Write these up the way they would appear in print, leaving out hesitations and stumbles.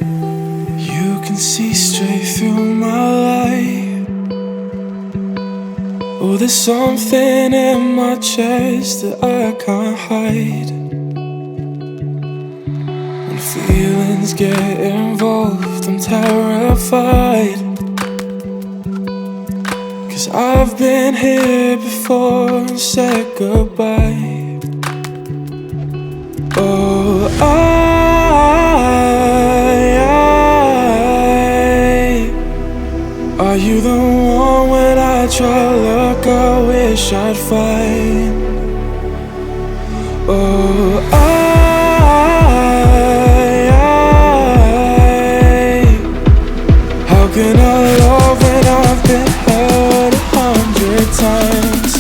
You can see straight through my life. Oh, there's something in my chest that I can't hide. When feelings get involved, I'm terrified. 'Cause I've been here before and said goodbye. Oh, are you the one when I try to look, I wish I'd find? Oh, how can I love when I've been hurt 100 times?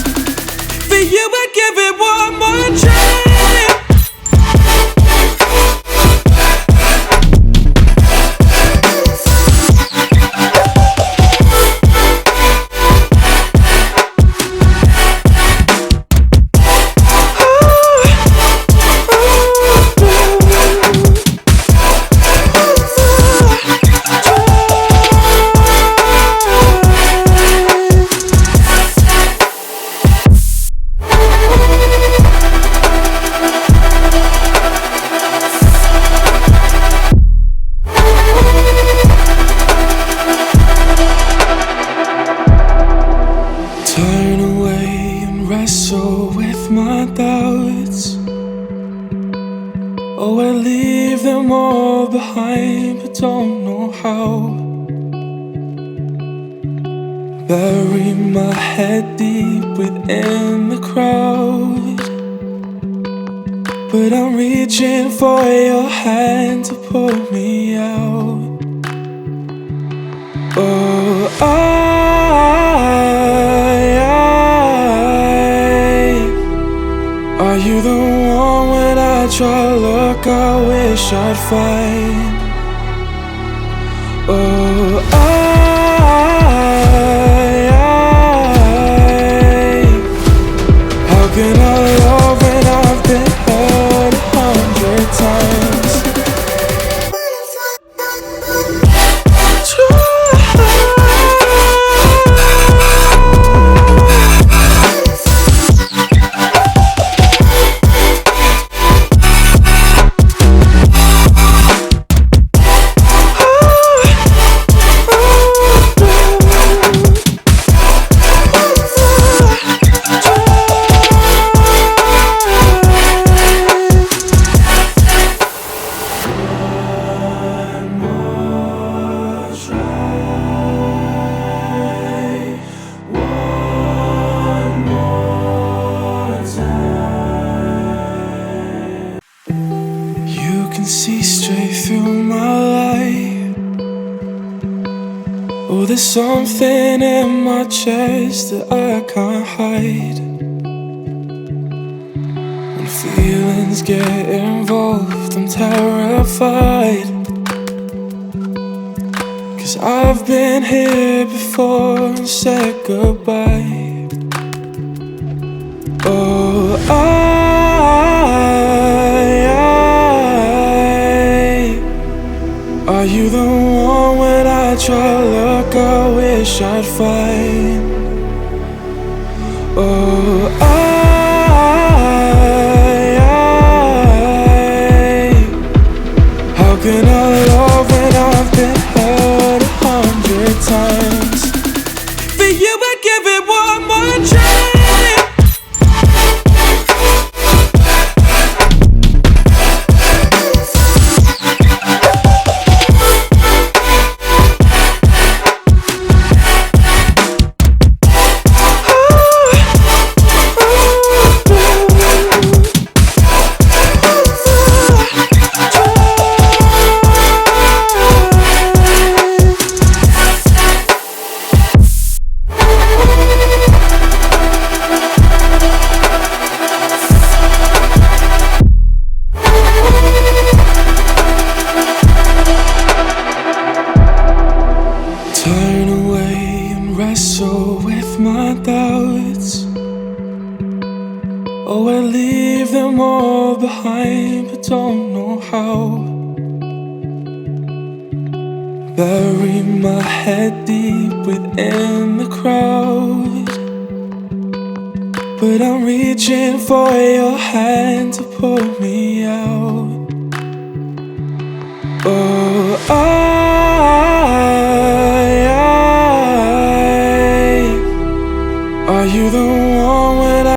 For you I'd give it one more try. Turn away and wrestle with my doubts. Oh, I leave them all behind, but don't know how. Bury my head deep within the crowd, but I'm reaching for your hand to pull me out. Oh, are you the one when I try to look, I wish I'd find? Oh, how can I love when I've been hurt 100 times? You can see straight through my life. Oh, there's something in my chest that I can't hide. When feelings get involved, I'm terrified. 'Cause I've been here before and said goodbye. Oh, are you the one when I try to look, I wish I'd find? Oh, how can I love when I've been hurt 100 times? For you I'd give it one more try. Turn away and wrestle with my doubts. Oh, I leave them all behind, but don't know how. Bury my head deep within the crowd, but I'm reaching for your hand to pull me out. Oh, are you the one?